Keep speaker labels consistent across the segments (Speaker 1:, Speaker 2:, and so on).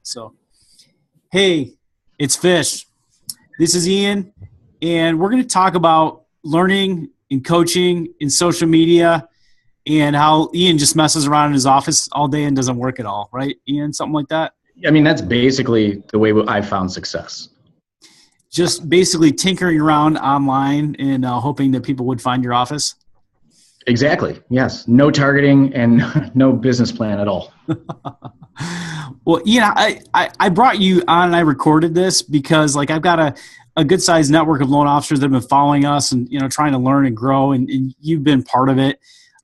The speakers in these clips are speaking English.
Speaker 1: So, hey, it's Fish. This is Ian, and we're going to talk about learning and coaching in social media and how Ian just messes around in his office all day and doesn't work at all, right, Ian? Something like that?
Speaker 2: I mean, that's basically the way I've found success.
Speaker 1: Just basically tinkering around online and hoping that people would find your office?
Speaker 2: Exactly, yes. No targeting and no business plan at all.
Speaker 1: Well, Ian, I brought you on and I recorded this because I've got a good sized network of loan officers that have been following us and, trying to learn and grow, and you've been part of it.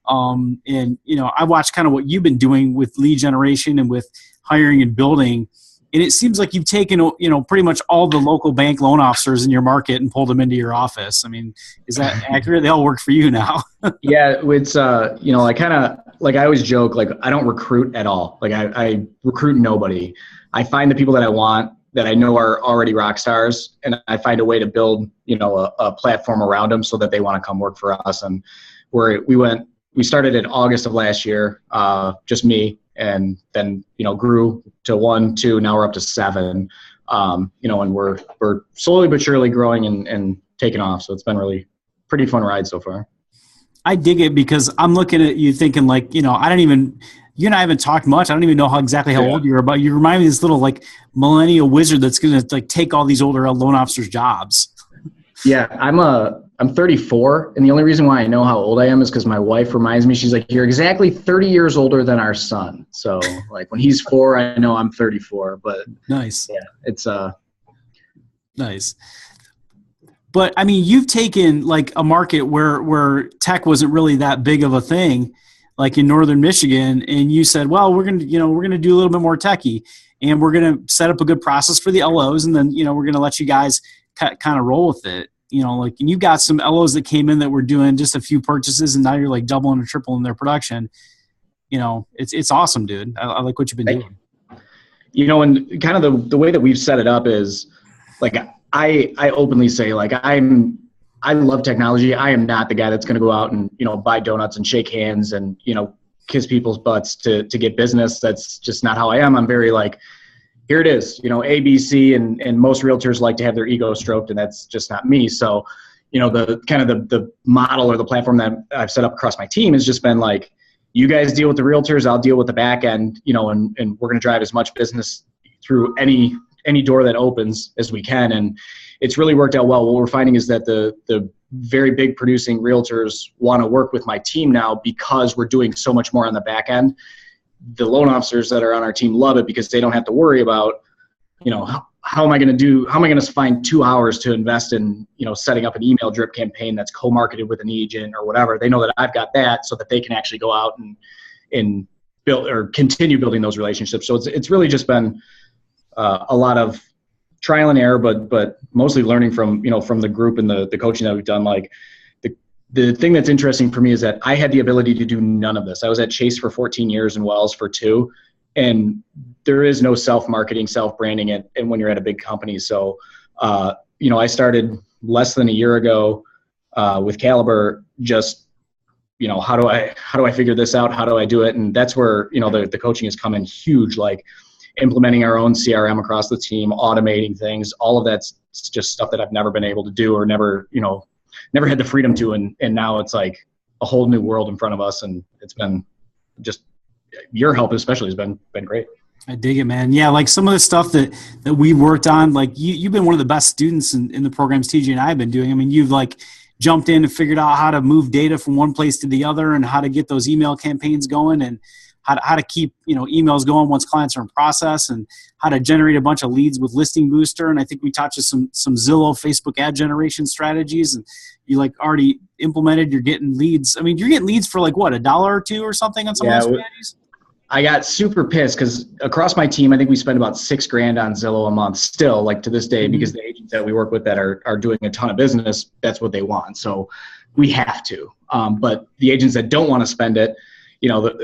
Speaker 1: I watched kind of what you've been doing with lead generation and with hiring and building. And it seems like you've taken, pretty much all the local bank loan officers in your market and pulled them into your office. I mean, is that accurate? They all work for you now.
Speaker 2: Yeah, it's, I kind of, I always joke, I don't recruit at all. I recruit nobody. I find the people that I want, that I know are already rock stars, and I find a way to build, a platform around them so that they want to come work for us. And we started in August of last year, just me, and then, grew to 1, 2, now we're up to 7, and we're slowly but surely growing and taking off. So it's been really pretty fun ride so far.
Speaker 1: I dig it because I'm looking at you thinking you and I haven't talked much. I don't even know exactly how old you are, but you remind me of this little millennial wizard that's going to take all these older loan officers' jobs.
Speaker 2: Yeah, I'm 34, and the only reason why I know how old I am is because my wife reminds me. She's like, "You're exactly 30 years older than our son." So when he's 4, I know I'm 34. But
Speaker 1: nice.
Speaker 2: Yeah, it's
Speaker 1: nice. But I mean, you've taken a market where tech wasn't really that big of a thing, like in Northern Michigan, and you said, "Well, we're gonna do a little bit more techie, and we're gonna set up a good process for the LOs, and then we're gonna let you guys kind of roll with it." And you got some LOs that came in that were doing just a few purchases, and now you're doubling or tripling their production. It's awesome, dude. I like what you've been doing.
Speaker 2: And kind of the way that we've set it up is I openly say I love technology. I am not the guy that's going to go out and buy donuts and shake hands and kiss people's butts to get business. That's just not how I am. I'm very here it is, A, B, C, and most realtors like to have their ego stroked, and that's just not me. So, the kind of the model or the platform that I've set up across my team has just been you guys deal with the realtors, I'll deal with the back end, and we're going to drive as much business through any door that opens as we can. And it's really worked out well. What we're finding is that the very big producing realtors want to work with my team now because we're doing so much more on the back end. The loan officers that are on our team love it because they don't have to worry about, how am I going to find 2 hours to invest in, setting up an email drip campaign that's co-marketed with an agent or whatever. They know that I've got that so that they can actually go out and build or continue building those relationships. So it's really just been a lot of trial and error, but mostly learning from the group and the coaching that we've done. The thing that's interesting for me is that I had the ability to do none of this. I was at Chase for 14 years and Wells for 2, and there is no self-marketing, self-branding and when you're at a big company. So, I started less than a year ago with Caliber, just, how do I figure this out? How do I do it? And that's where, the coaching has come in huge, implementing our own CRM across the team, automating things. All of that's just stuff that I've never been able to do or never had the freedom to. And now it's a whole new world in front of us. And it's been just, your help especially has been great.
Speaker 1: I dig it, man. Yeah. Some of the stuff that we've worked on, you've been one of the best students in the programs TJ and I have been doing. I mean, you've jumped in and figured out how to move data from one place to the other and how to get those email campaigns going and how to keep emails going once clients are in process, and how to generate a bunch of leads with Listing Booster. And I think we taught you some Zillow, Facebook ad generation strategies, and you already implemented. You're getting leads. I mean, you're getting leads for what, $1 or $2 or something on some of those strategies?
Speaker 2: I got super pissed because across my team, I think we spend about $6,000 on Zillow a month still, to this day, because the agents that we work with that are doing a ton of business, that's what they want. So we have to. But the agents that don't want to spend it,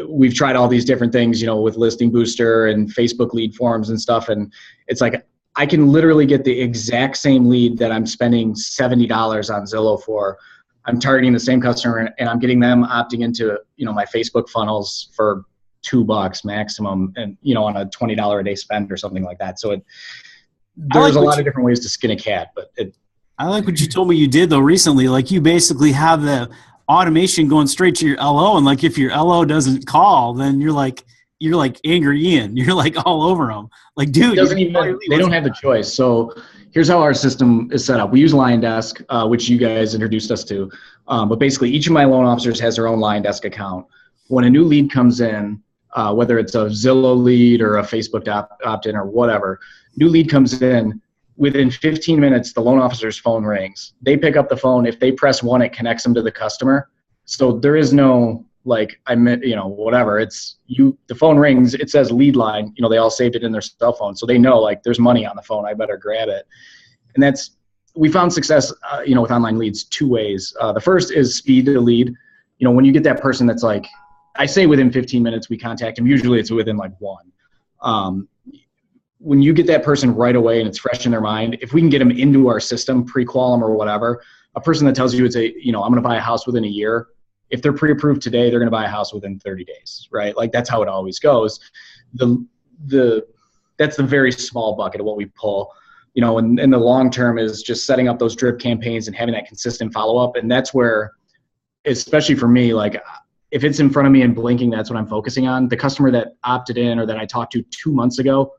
Speaker 2: we've tried all these different things, with Listing Booster and Facebook lead forms and stuff. And it's I can literally get the exact same lead that I'm spending $70 on Zillow for. I'm targeting the same customer and I'm getting them opting into, my Facebook funnels for $2 maximum, and on a $20 a day spend or something like that. So
Speaker 1: like
Speaker 2: there's a lot of different ways to skin a cat, but
Speaker 1: I like what you told me you did though recently. Like you basically have the automation going straight to your LO, and like if your LO doesn't call, then you're like Angry Ian. You're like all over them. Like, dude,
Speaker 2: they don't have the choice. So here's how our system is set up. We use LionDesk, which you guys introduced us to. But basically, each of my loan officers has their own LionDesk account. When a new lead comes in, whether it's a Zillow lead or a Facebook opt-in or whatever, new lead comes in, within 15 minutes, the loan officer's phone rings. They pick up the phone. If they press 1, it connects them to the customer. So there is no, whatever. It's the phone rings, it says lead line. They all saved it in their cell phone. So they know, like, there's money on the phone. I better grab it. And we found success, with online leads 2 ways. The first is speed to lead. When you get that person that's like, I say within 15 minutes we contact them. Usually it's within like 1. When you get that person right away and it's fresh in their mind, if we can get them into our system, pre-qual them or whatever, a person that tells you I'm going to buy a house within a year, if they're pre-approved today, they're going to buy a house within 30 days, right? Like that's how it always goes. That's the very small bucket of what we pull, and the long term is just setting up those drip campaigns and having that consistent follow-up. And that's where, especially for me, like if it's in front of me and blinking, that's what I'm focusing on. The customer that opted in or that I talked to 2 months ago,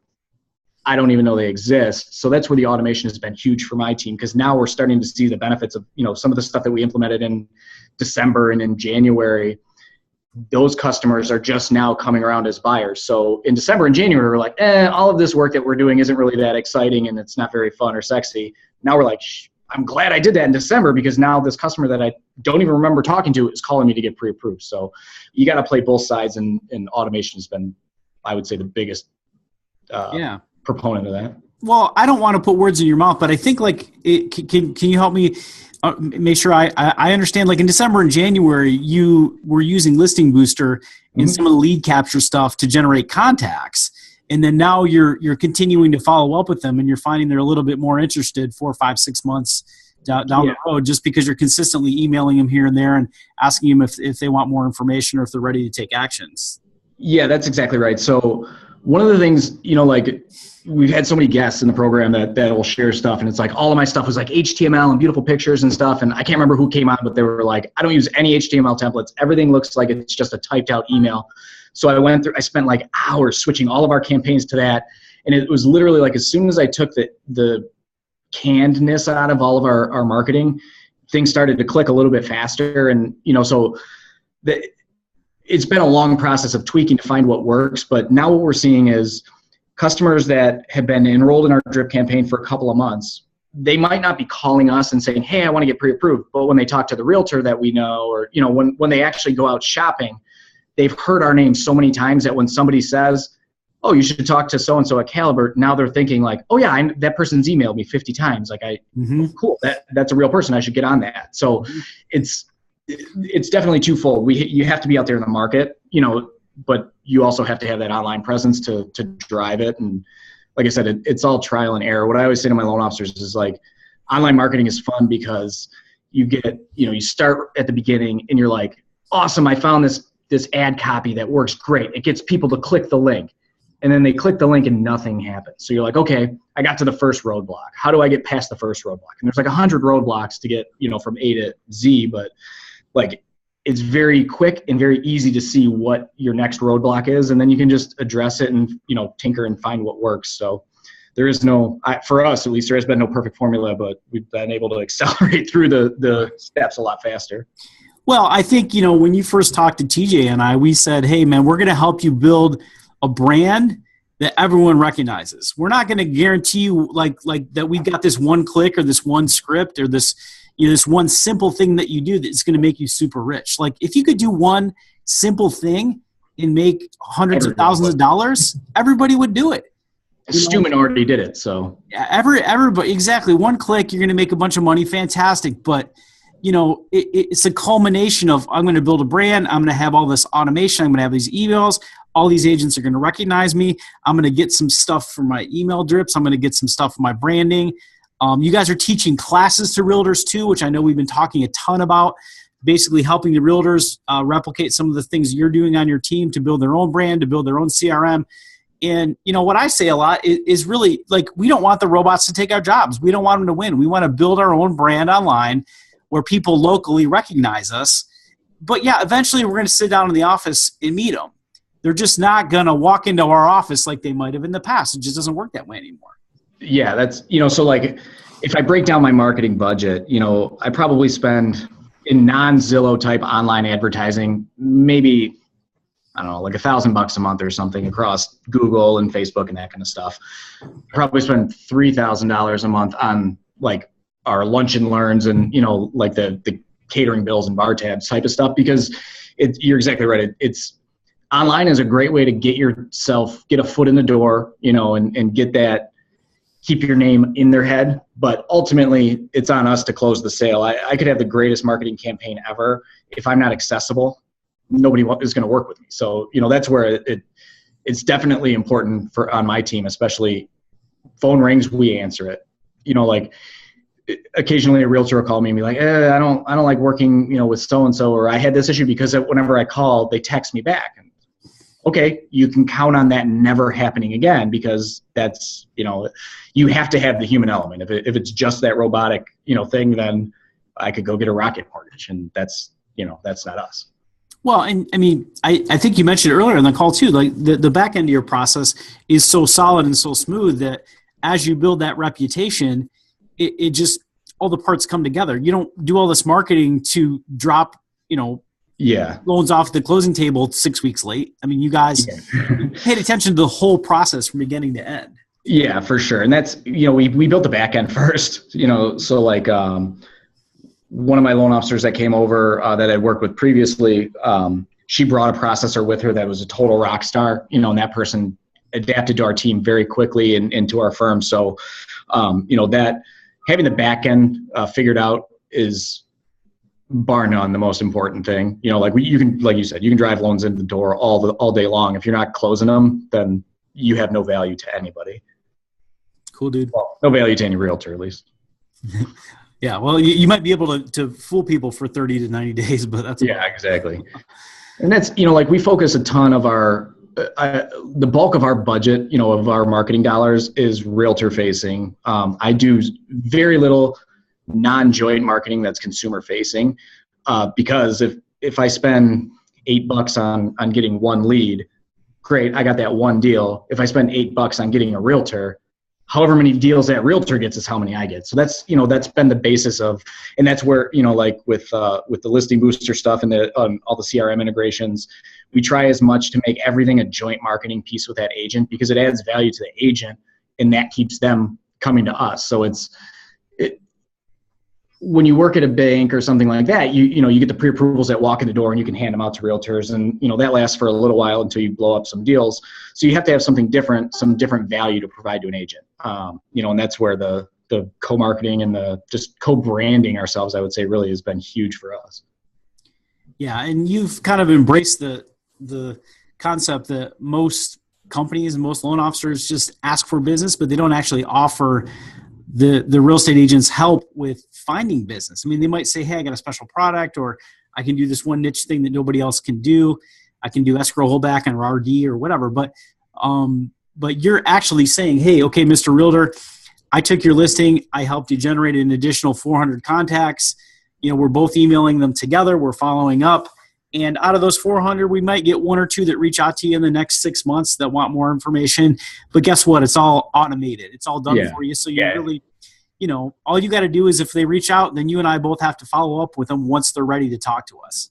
Speaker 2: I don't even know they exist. So that's where the automation has been huge for my team, because now we're starting to see the benefits of, some of the stuff that we implemented in December and in January. Those customers are just now coming around as buyers. So in December and January, we're like, all of this work that we're doing isn't really that exciting and it's not very fun or sexy. Now we're like, I'm glad I did that in December, because now this customer that I don't even remember talking to is calling me to get pre-approved. So you got to play both sides, and automation has been, I would say, the biggest proponent of that.
Speaker 1: Well, I don't want to put words in your mouth, but I think can you help me make sure I understand? Like in December and January, you were using Listing Booster and some of the lead capture stuff to generate contacts, and then now you're continuing to follow up with them, and you're finding they're a little bit more interested 4, 5, 6 months down the road, just because you're consistently emailing them here and there and asking them if they want more information or if they're ready to take actions.
Speaker 2: Yeah, that's exactly right. So one of the things, we've had so many guests in the program that will share stuff, and it's like all of my stuff was like HTML and beautiful pictures and stuff, and I can't remember who came on, but they were like, I don't use any HTML templates. Everything looks like it's just a typed out email. So I spent like hours switching all of our campaigns to that, and it was literally like as soon as I took the cannedness out of all of our marketing, things started to click a little bit faster, and so it's been a long process of tweaking to find what works. But now what we're seeing is customers that have been enrolled in our drip campaign for a couple of months, they might not be calling us and saying, hey, I want to get pre-approved. But when they talk to the realtor that we know, or, when they actually go out shopping, they've heard our name so many times that when somebody says, oh, you should talk to so-and-so at Caliber, now they're thinking like, oh yeah, that person's emailed me 50 times. Like cool, that's a real person. I should get on that. So it's definitely twofold. You have to be out there in the market, but you also have to have that online presence to drive it. And like I said, it's all trial and error. What I always say to my loan officers is like, online marketing is fun because you get, you start at the beginning and you're like, awesome, I found this ad copy that works great. It gets people to click the link. And then they click the link and nothing happens. So you're like, okay, I got to the first roadblock. How do I get past the first roadblock? And there's like 100 roadblocks to get, from A to Z, but like it's very quick and very easy to see what your next roadblock is. And then you can just address it and, tinker and find what works. So there is for us, at least, there has been no perfect formula, but we've been able to accelerate through the steps a lot faster.
Speaker 1: Well, I think, when you first talked to TJ and I, we said, hey man, we're going to help you build a brand that everyone recognizes. We're not going to guarantee you like that we've got this one click or this one script or this one simple thing that you do that's going to make you super rich. Like if you could do one simple thing and make hundreds of thousands of dollars, everybody would do it.
Speaker 2: Stuman already did it. So
Speaker 1: everybody, exactly. One click, you're going to make a bunch of money. Fantastic. But it's a culmination of, I'm going to build a brand. I'm going to have all this automation. I'm going to have these emails. All these agents are going to recognize me. I'm going to get some stuff for my email drips. I'm going to get some stuff for my branding. You guys are teaching classes to realtors too, which I know we've been talking a ton about. basically helping the realtors replicate some of the things you're doing on your team to build their own brand, to build their own CRM. And, what I say a lot is really like, we don't want the robots to take our jobs. We don't want them to win. We want to build our own brand online where people locally recognize us. But yeah, eventually we're going to sit down in the office and meet them. They're just not going to walk into our office like they might have in the past. It just doesn't work that way anymore.
Speaker 2: Yeah, that's, so like if I break down my marketing budget, I probably spend in non-Zillow type online advertising, maybe, I don't know, like $1,000 a month or something across Google and Facebook and that kind of stuff. I probably spend $3,000 a month on like our lunch and learns and, like the catering bills and bar tabs type of stuff, because you're exactly right. It's online is a great way to get a foot in the door, and get that, keep your name in their head. But ultimately it's on us to close the sale. I could have the greatest marketing campaign ever. If I'm not accessible, nobody is going to work with me. So, that's where it's definitely important on my team, especially phone rings, we answer it. Like occasionally a realtor will call me and be like, I don't like working, with so-and-so, or I had this issue, because whenever I call, they text me back. And okay, you can count on that never happening again, because that's, you have to have the human element. If it's just that robotic, thing, then I could go get a Rocket Mortgage, and that's not us.
Speaker 1: Well, and I mean, I think you mentioned earlier in the call too, like the back end of your process is so solid and so smooth that as you build that reputation, it just, all the parts come together. You don't do all this marketing to drop, loans off the closing table 6 weeks late. I mean, you guys paid attention to the whole process from beginning to end.
Speaker 2: Yeah, for sure. And that's, we built the back end first, so like, one of my loan officers that came over that I'd worked with previously, she brought a processor with her that was a total rock star, and that person adapted to our team very quickly and to our firm. So, that having the back end figured out is bar none the most important thing. Like you can, like you said, you can drive loans in the door all day long. If you're not closing them, then you have no value to anybody.
Speaker 1: Cool, dude.
Speaker 2: Well, no value to any realtor, at least.
Speaker 1: Yeah, well, you might be able to fool people for 30 to 90 days, but that's
Speaker 2: yeah, exactly. And that's, like we focus a ton of our, the bulk of our budget, of our marketing dollars is realtor facing. I do very little non-joint marketing that's consumer facing, because if I spend $8 on getting one lead, great, I got that one deal. If I spend $8 on getting a realtor, however many deals that realtor gets is how many I get. So that's, that's been the basis of, and that's where, like with the listing booster stuff and all the CRM integrations, we try as much to make everything a joint marketing piece with that agent, because it adds value to the agent and that keeps them coming to us. So when you work at a bank or something like that, you get the pre-approvals that walk in the door and you can hand them out to realtors, and that lasts for a little while until you blow up some deals. So you have to have something different, some different value to provide to an agent. And that's where the co-marketing and the just co-branding ourselves, I would say, really has been huge for us.
Speaker 1: Yeah, and you've kind of embraced the concept that most companies and most loan officers just ask for business, but they don't actually offer the real estate agents help with finding business. I mean, they might say, hey, I got a special product, or I can do this one niche thing that nobody else can do. I can do escrow holdback and RD or whatever. But you're actually saying, hey, okay, Mr. Realtor, I took your listing. I helped you generate an additional 400 contacts. We're both emailing them together. We're following up. And out of those 400, we might get one or two that reach out to you in the next 6 months that want more information. But guess what? It's all automated. It's all done for you. So you really, all you got to do is if they reach out, then you and I both have to follow up with them once they're ready to talk to us.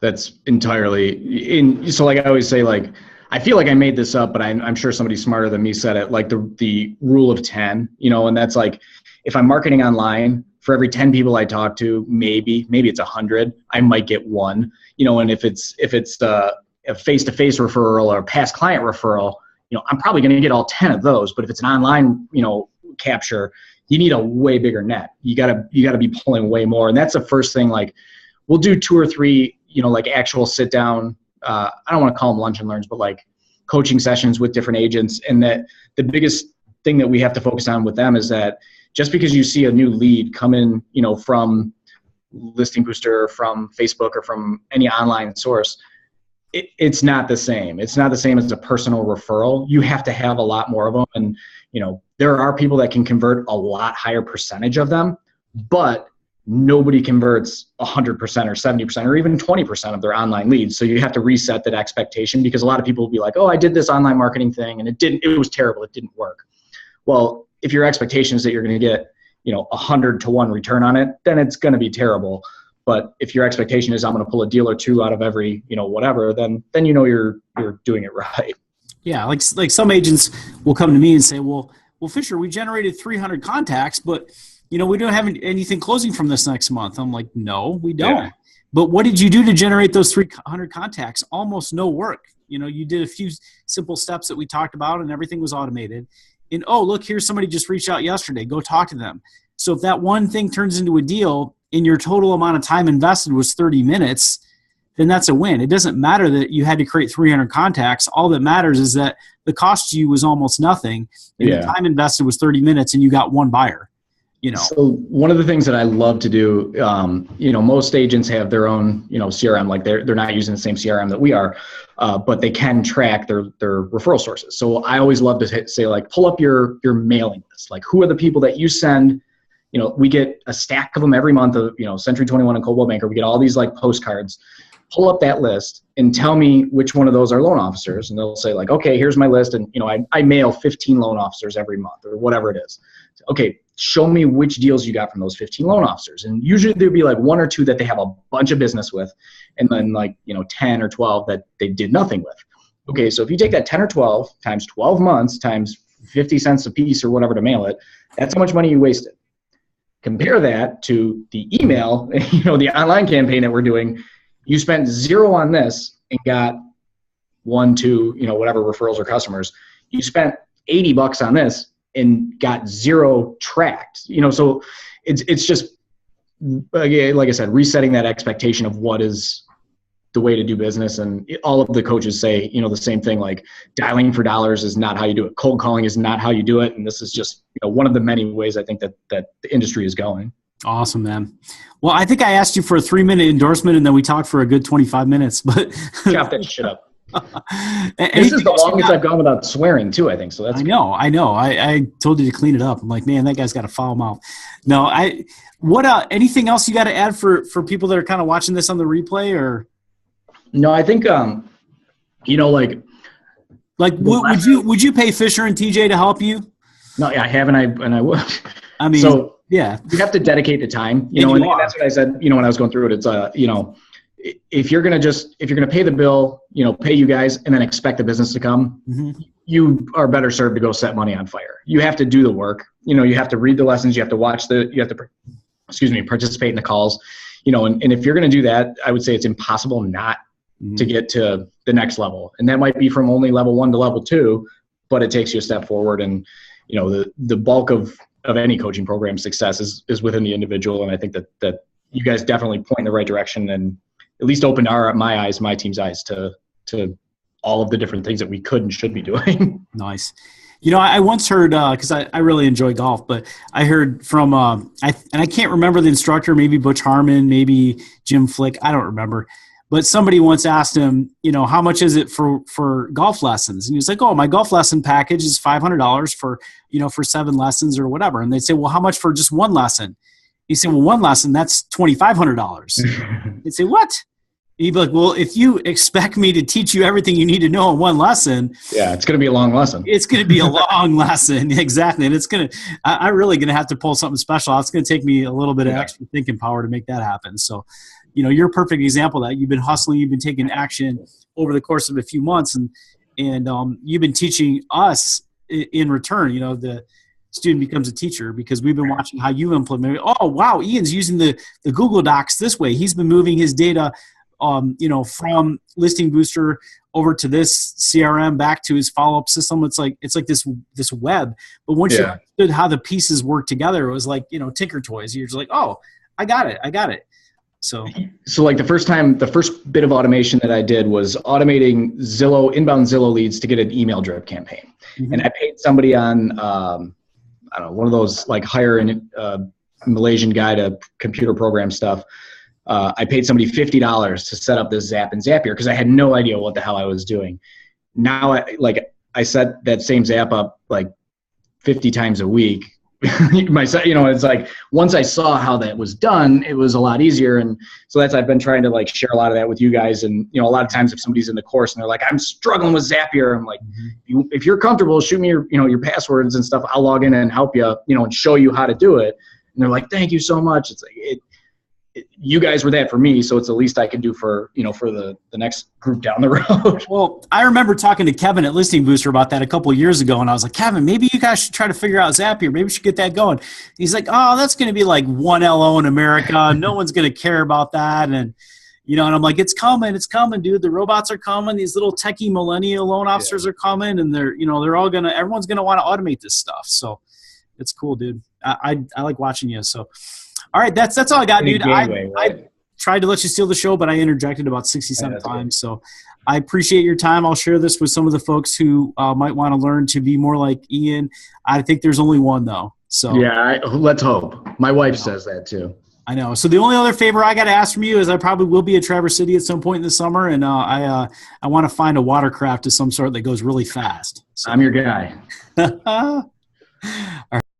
Speaker 1: That's entirely
Speaker 2: so like I always say, like, I feel like I made this up, but I'm sure somebody smarter than me said it, like the rule of 10, and that's like, if I'm marketing online, for every 10 people I talk to, maybe it's 100, I might get one, and if it's a face-to-face referral or a past client referral, I'm probably going to get all 10 of those. But if it's an online, capture, you need a way bigger net. You gotta be pulling way more. And that's the first thing. Like, we'll do 2 or 3, like actual sit down, I don't want to call them lunch and learns, but like coaching sessions with different agents. And that the biggest thing that we have to focus on with them is that just because you see a new lead come in, from Listing Booster, from Facebook, or from any online source, it's not the same. It's not the same as a personal referral. You have to have a lot more of them. And, there are people that can convert a lot higher percentage of them, but nobody converts 100% or 70% or even 20% of their online leads. So you have to reset that expectation, because a lot of people will be like, oh, I did this online marketing thing and it was terrible. It didn't work. Well, if your expectation is that you're going to get, 100 to 1 return on it, then it's going to be terrible. But if your expectation is I'm going to pull a deal or two out of every, whatever, then you're doing it right.
Speaker 1: Yeah. Like some agents will come to me and say, well, Fisher, we generated 300 contacts, but we don't have anything closing from this next month. I'm like, no, we don't. Yeah. But what did you do to generate those 300 contacts? Almost no work. You did a few simple steps that we talked about and everything was automated. And, oh, look, here's somebody just reached out yesterday. Go talk to them. So if that one thing turns into a deal and your total amount of time invested was 30 minutes, then that's a win. It doesn't matter that you had to create 300 contacts. All that matters is that the cost to you was almost nothing. And the time invested was 30 minutes and you got one buyer.
Speaker 2: So one of the things that I love to do, most agents have their own, CRM, like they're not using the same CRM that we are, but they can track their referral sources. So I always love to say, like, pull up your mailing list. Like, who are the people that you send? We get a stack of them every month of, Century 21 and Coldwell Banker. We get all these like postcards. Pull up that list and tell me which one of those are loan officers. And they'll say, like, okay, here's my list. And, I mail 15 loan officers every month or whatever it is. Okay, show me which deals you got from those 15 loan officers. And usually there'll be like 1 or 2 that they have a bunch of business with, and then like, 10 or 12 that they did nothing with. Okay, so if you take that 10 or 12 times 12 months times 50 cents a piece or whatever to mail it, that's how much money you wasted. Compare that to the email, the online campaign that we're doing. You spent 0 on this and got 1, 2, whatever referrals or customers. You spent $80 on this and got 0 tracked. So it's just, again, like I said, resetting that expectation of what is the way to do business. And all of the coaches say, the same thing, like dialing for dollars is not how you do it. Cold calling is not how you do it. And this is just, one of the many ways I think that the industry is going.
Speaker 1: Awesome, man. Well, I think I asked you for a 3-minute endorsement and then we talked for a good 25 minutes, but
Speaker 2: chop that shit up. This is the longest I've gone without swearing too, I think. So that's
Speaker 1: I know. I told you to clean it up. I'm like, man, that guy's got a foul mouth. No, anything else you got to add for people that are kind of watching this on the replay, or?
Speaker 2: No, I think,
Speaker 1: would you pay Fisher and TJ to help you?
Speaker 2: No, yeah, I have, and I would.
Speaker 1: I mean,
Speaker 2: so
Speaker 1: yeah,
Speaker 2: you have to dedicate the time, and that's what I said, when I was going through it. It's, if you're going to pay the bill, pay you guys and then expect the business to come, mm-hmm. You are better served to go set money on fire. You have to do the work. You have to read the lessons. You have to watch participate in the calls, and if you're going to do that, I would say it's impossible not mm-hmm. to get to the next level. And that might be from only level 1 to level 2, but it takes you a step forward. And, the bulk of any coaching program success is within the individual. And I think that you guys definitely point in the right direction and at least opened my team's eyes to all of the different things that we could and should be doing.
Speaker 1: Nice. I once heard, because I really enjoy golf, but I heard from, I can't remember the instructor, maybe Butch Harmon, maybe Jim Flick, I don't remember. But somebody once asked him, how much is it for golf lessons? And he was like, oh, my golf lesson package is $500 for 7 lessons or whatever. And they'd say, well, how much for just 1 lesson? He said, well, 1 lesson, that's $2,500. They'd say, what? He'd be like, well, if you expect me to teach you everything you need to know in 1 lesson.
Speaker 2: Yeah, it's going to be a long lesson.
Speaker 1: It's going to be a long lesson. Exactly. And I'm really going to have to pull something special. It's going to take me a little bit of extra thinking power to make that happen. So, you're a perfect example of that. You've been hustling, you've been taking action over the course of a few months, and you've been teaching us in return. The student becomes a teacher because we've been watching how you implement it. Oh, wow, Ian's using the Google Docs this way. He's been moving his data, from Listing Booster over to this CRM back to his follow-up system. It's like this web. But once you understood how the pieces work together, it was like, Tinker Toys. You're just like, oh, I got it. So
Speaker 2: like the first bit of automation that I did was automating inbound Zillow leads to get an email drip campaign. Mm-hmm. And I paid somebody on, I don't know, one of those like hire and Malaysian guy to computer program stuff. I paid somebody $50 to set up this Zap and Zapier because I had no idea what the hell I was doing. Now, I set that same Zap up like 50 times a week. It's like once I saw how that was done, it was a lot easier. And so I've been trying to like share a lot of that with you guys. And, a lot of times if somebody's in the course and they're like, I'm struggling with Zapier, I'm like, if you're comfortable, shoot me your passwords and stuff. I'll log in and help you, and show you how to do it. And they're like, thank you so much. It's like, you guys were that for me. So it's the least I can do for the next group down the road.
Speaker 1: Well, I remember talking to Kevin at Listing Booster about that a couple of years ago. And I was like, Kevin, maybe you guys should try to figure out Zapier. Maybe we should get that going. He's like, oh, that's going to be like one LO in America. No one's going to care about that. And, and I'm like, it's coming, dude. The robots are coming. These little techie millennial loan officers are coming, and everyone's going to want to automate this stuff. So it's cool, dude. I like watching you. So, all right, that's all I got, dude. I tried to let you steal the show, but I interjected about 67 times. So I appreciate your time. I'll share this with some of the folks who might want to learn to be more like Ian. I think there's only one, though. So
Speaker 2: yeah, let's hope. My wife says that too.
Speaker 1: I know. So the only other favor I got to ask from you is I probably will be at Traverse City at some point in the summer, and I want to find a watercraft of some sort that goes really fast. So.
Speaker 2: I'm your guy.
Speaker 1: All right.